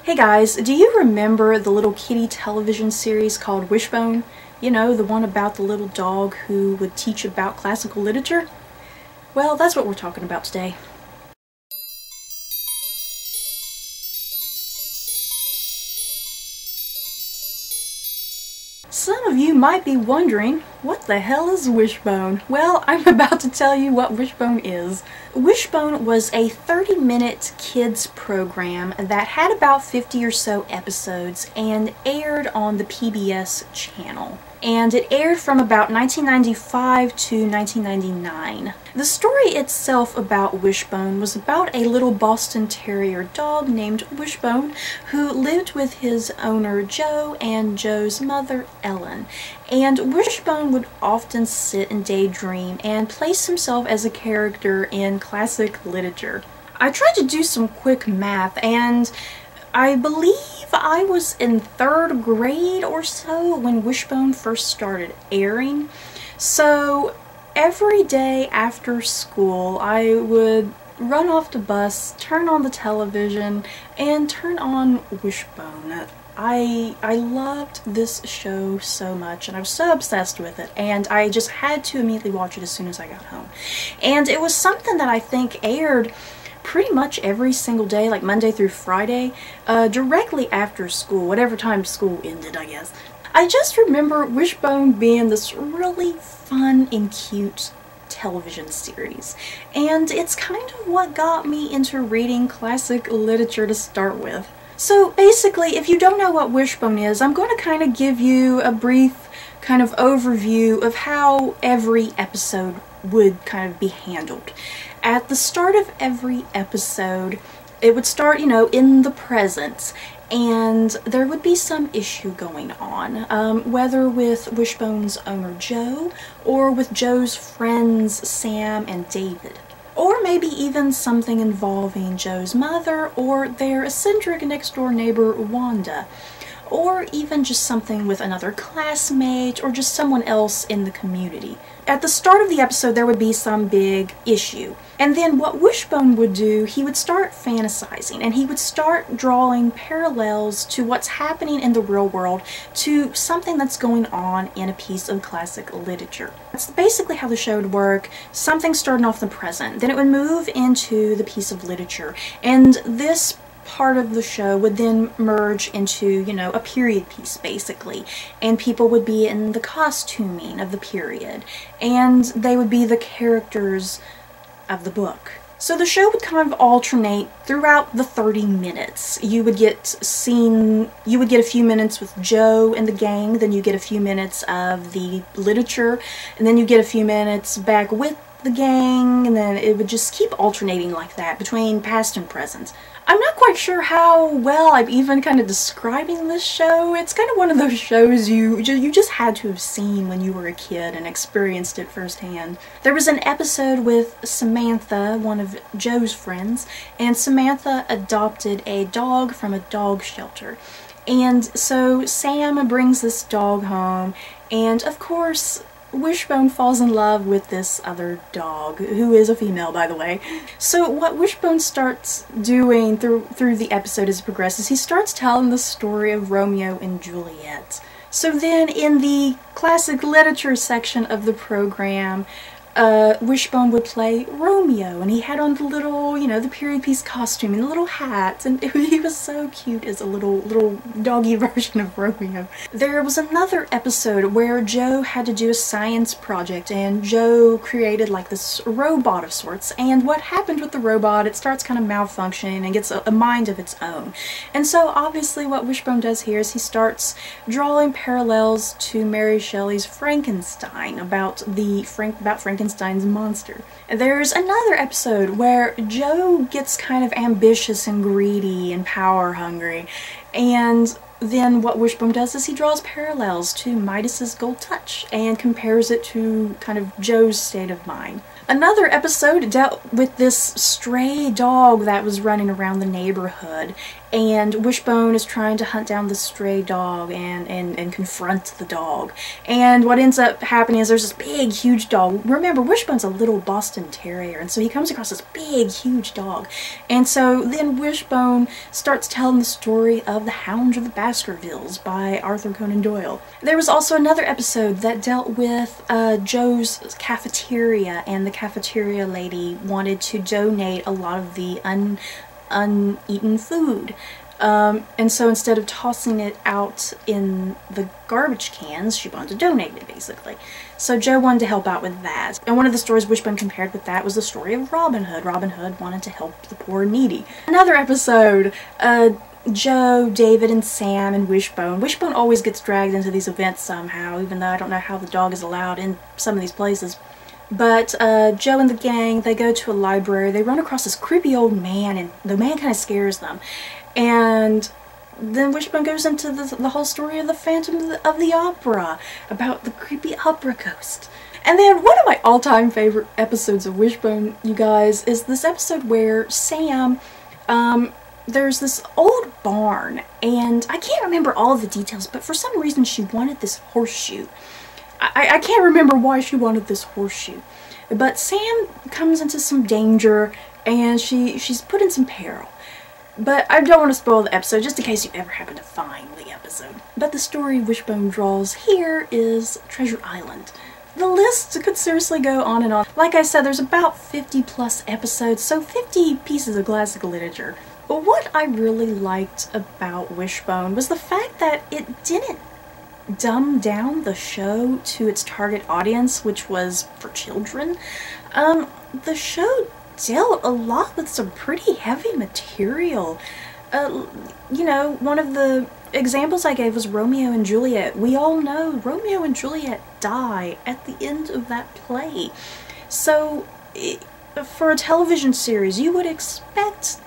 Hey guys, do you remember the little kitty television series called Wishbone? You know, the one about the little dog who would teach about classical literature? Well, that's what we're talking about today. Some of you might be wondering, what the hell is Wishbone? Well, I'm about to tell you what Wishbone is. Wishbone was a 30-minute kids program that had about 50 or so episodes and aired on the PBS channel. And it aired from about 1995 to 1999. The story itself about Wishbone was about a little Boston Terrier dog named Wishbone who lived with his owner Joe and Joe's mother Ellen. And Wishbone would often sit and daydream and place himself as a character in classic literature. I tried to do some quick math, and I believe I was in 3rd grade or so when Wishbone first started airing. So every day after school I would run off the bus, turn on the television, and turn on Wishbone. I loved this show so much, and I was so obsessed with it, and I just had to immediately watch it as soon as I got home. And it was something that I think aired pretty much every single day, like Monday through Friday, directly after school, whatever time school ended, I guess. I just remember Wishbone being this really fun and cute television series, and it's kind of what got me into reading classic literature to start with. So basically, if you don't know what Wishbone is, I'm going to kind of give you a brief kind of overview of how every episode would kind of be handled. At the start of every episode, it would start, you know, in the present, and there would be some issue going on, whether with Wishbone's owner Joe, or with Joe's friends Sam and David. Or maybe even something involving Joe's mother, or their eccentric next-door neighbor Wanda. Or even just something with another classmate, or just someone else in the community. At the start of the episode, there would be some big issue. And then what Wishbone would do, he would start fantasizing, and he would start drawing parallels to what's happening in the real world to something that's going on in a piece of classic literature. That's basically how the show would work. Something starting off in the present, then it would move into the piece of literature, and this part of the show would then merge into, you know, a period piece basically, and people would be in the costuming of the period, and they would be the characters of the book. So the show would kind of alternate throughout the 30 minutes. You would get a few minutes with Joe and the gang, then you get a few minutes of the literature, and then you get a few minutes back with the gang, and then it would just keep alternating like that between past and present. I'm not quite sure how well I'm even kind of describing this show. It's kind of one of those shows you just had to have seen when you were a kid and experienced it firsthand. There was an episode with Samantha, one of Joe's friends, and Samantha adopted a dog from a dog shelter. And so Sam brings this dog home, and of course Wishbone falls in love with this other dog, who is a female, by the way. So what Wishbone starts doing through the episode as it progresses, he starts telling the story of Romeo and Juliet. So then in the classic literature section of the program, Wishbone would play Romeo, and he had on the little, you know, the period piece costume and the little hat, and he was so cute as a little doggy version of Romeo. There was another episode where Joe had to do a science project, and Joe created like this robot of sorts, and what happened with the robot, it starts kind of malfunctioning and gets a mind of its own. And so obviously what Wishbone does here is he starts drawing parallels to Mary Shelley's Frankenstein, about Frankenstein's monster. There's another episode where Joe gets kind of ambitious and greedy and power hungry, and then what Wishbone does is he draws parallels to Midas's gold touch and compares it to kind of Joe's state of mind. Another episode dealt with this stray dog that was running around the neighborhood, and Wishbone is trying to hunt down the stray dog and confront the dog. And what ends up happening is there's this big, huge dog. Remember, Wishbone's a little Boston Terrier, and so he comes across this big, huge dog. And so then Wishbone starts telling the story of The Hound of the Baskervilles by Arthur Conan Doyle. There was also another episode that dealt with Joe's cafeteria, and the cafeteria lady wanted to donate a lot of the uneaten food. And so instead of tossing it out in the garbage cans, she wanted to donate it, basically. So Joe wanted to help out with that. And one of the stories Wishbone compared with that was the story of Robin Hood. Robin Hood wanted to help the poor and needy. Another episode, Joe, David, and Sam, and Wishbone. Wishbone always gets dragged into these events somehow, even though I don't know how the dog is allowed in some of these places. But Joe and the gang, they go to a library. They run across this creepy old man, and the man kind of scares them. And then Wishbone goes into the whole story of the Phantom of the Opera, about the creepy opera ghost. And then one of my all-time favorite episodes of Wishbone, you guys, is this episode where Sam, there's this old barn, and I can't remember all of the details, but for some reason she wanted this horseshoe. I can't remember why she wanted this horseshoe. But Sam comes into some danger, and she's put in some peril. But I don't want to spoil the episode, just in case you ever happen to find the episode. But the story Wishbone draws here is Treasure Island. The list could seriously go on and on. Like I said, there's about 50 plus episodes, so 50 pieces of classic literature. But what I really liked about Wishbone was the fact that it didn't dumb down the show to its target audience, which was for children. The show dealt a lot with some pretty heavy material. You know, one of the examples I gave was Romeo and Juliet. We all know Romeo and Juliet die at the end of that play. So, for a television series, you would expect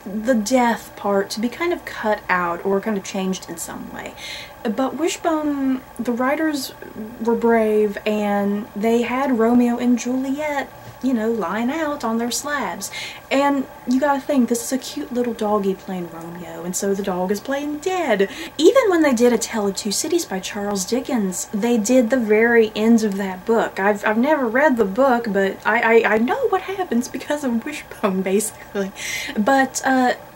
the death part to be kind of cut out or kind of changed in some way. But Wishbone, the writers were brave, and they had Romeo and Juliet, you know, lying out on their slabs. And you gotta think, this is a cute little doggy playing Romeo, and so the dog is playing dead. Even when they did A Tale of Two Cities by Charles Dickens, they did the very end of that book. I've never read the book, but I know what happens because of Wishbone, basically. But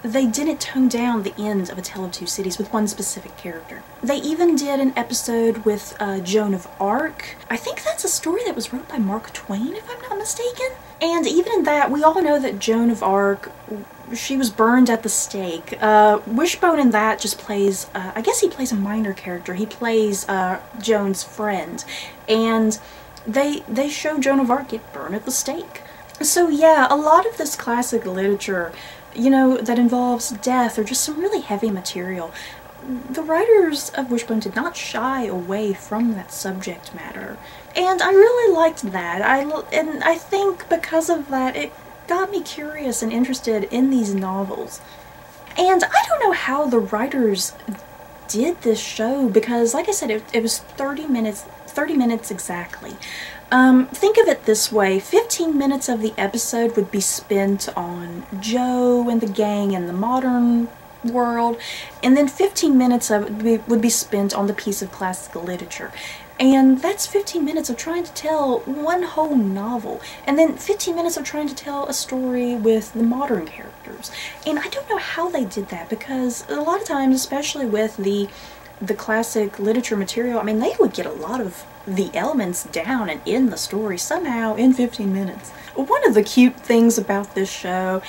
they didn't tone down the end of A Tale of Two Cities with one specific character. They even did an episode with Joan of Arc. I think that's a story that was wrote by Mark Twain, if I'm not mistaken. And even in that, we all know that Joan of Arc, she was burned at the stake. Wishbone in that just plays, I guess he plays a minor character. He plays Joan's friend. And they show Joan of Arc get burned at the stake. So yeah, a lot of this classic literature, you know, that involves death or just some really heavy material, the writers of Wishbone did not shy away from that subject matter. And I really liked that. And I think because of that, it got me curious and interested in these novels. And I don't know how the writers did this show, because like I said, it was 30 minutes exactly. Think of it this way, 15 minutes of the episode would be spent on Joe and the gang in the modern world, and then 15 minutes of it would be spent on the piece of classical literature. And that's 15 minutes of trying to tell one whole novel, and then 15 minutes of trying to tell a story with the modern characters. And I don't know how they did that, because a lot of times, especially with the classic literature material, I mean, they would get a lot of the elements down and in the story somehow in 15 minutes. One of the cute things about this show,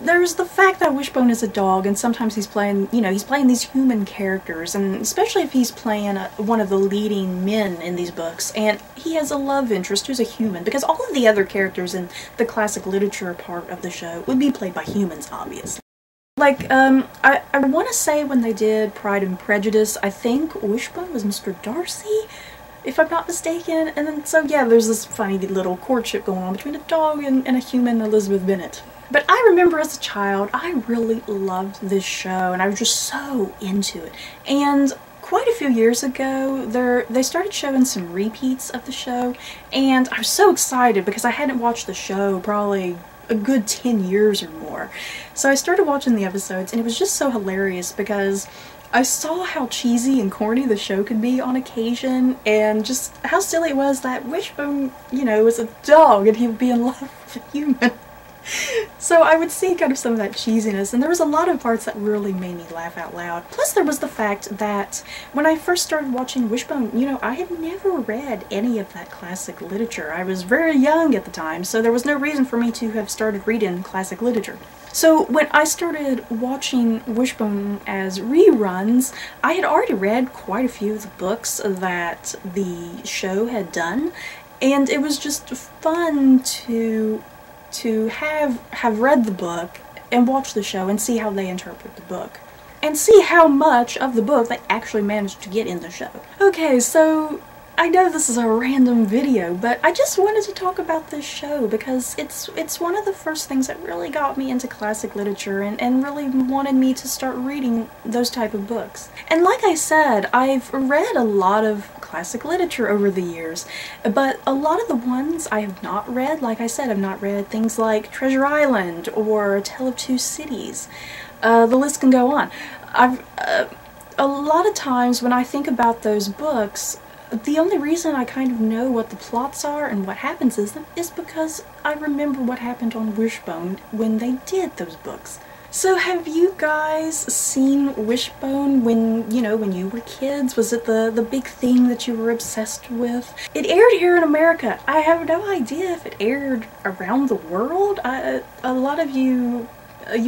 there's the fact that Wishbone is a dog, and sometimes he's playing, you know, he's playing these human characters, and especially if he's playing one of the leading men in these books, and he has a love interest who's a human, because all of the other characters in the classic literature part of the show would be played by humans, obviously. Like, I want to say when they did Pride and Prejudice, I think Wishbone was Mr. Darcy, if I'm not mistaken. And then, so yeah, there's this funny little courtship going on between a dog and a human, Elizabeth Bennet. But I remember as a child, I really loved this show, and I was just so into it. And quite a few years ago, they started showing some repeats of the show, and I was so excited because I hadn't watched the show probably a good 10 years or more. So I started watching the episodes, and it was just so hilarious because I saw how cheesy and corny the show could be on occasion, and just how silly it was that Wishbone, you know, was a dog and he would be in love with a human. So I would see kind of some of that cheesiness, and there was a lot of parts that really made me laugh out loud. Plus there was the fact that when I first started watching Wishbone, you know, I had never read any of that classic literature. I was very young at the time, so there was no reason for me to have started reading classic literature. So when I started watching Wishbone as reruns, I had already read quite a few of the books that the show had done, and it was just fun to have read the book and watch the show and see how they interpret the book. And see how much of the book they actually managed to get in the show. Okay, so I know this is a random video, but I just wanted to talk about this show because it's one of the first things that really got me into classic literature and really wanted me to start reading those type of books. And like I said, I've read a lot of classic literature over the years, but a lot of the ones I have not read, like I said, I've not read things like Treasure Island or A Tale of Two Cities. The list can go on. A lot of times when I think about those books, the only reason I kind of know what the plots are and what happens is because I remember what happened on Wishbone when they did those books. So have you guys seen Wishbone when you were kids? Was it the big thing that you were obsessed with? It aired here in America. I have no idea if it aired around the world. A lot of you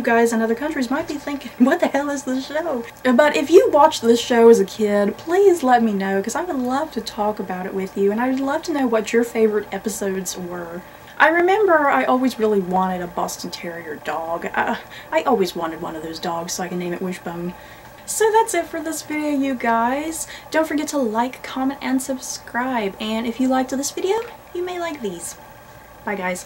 guys in other countries might be thinking, what the hell is this show? But if you watched this show as a kid, please let me know, because I would love to talk about it with you, and I would love to know what your favorite episodes were. I remember I always really wanted a Boston Terrier dog. I always wanted one of those dogs so I can name it Wishbone. So that's it for this video, you guys. Don't forget to like, comment, and subscribe. And if you liked this video, you may like these. Bye, guys.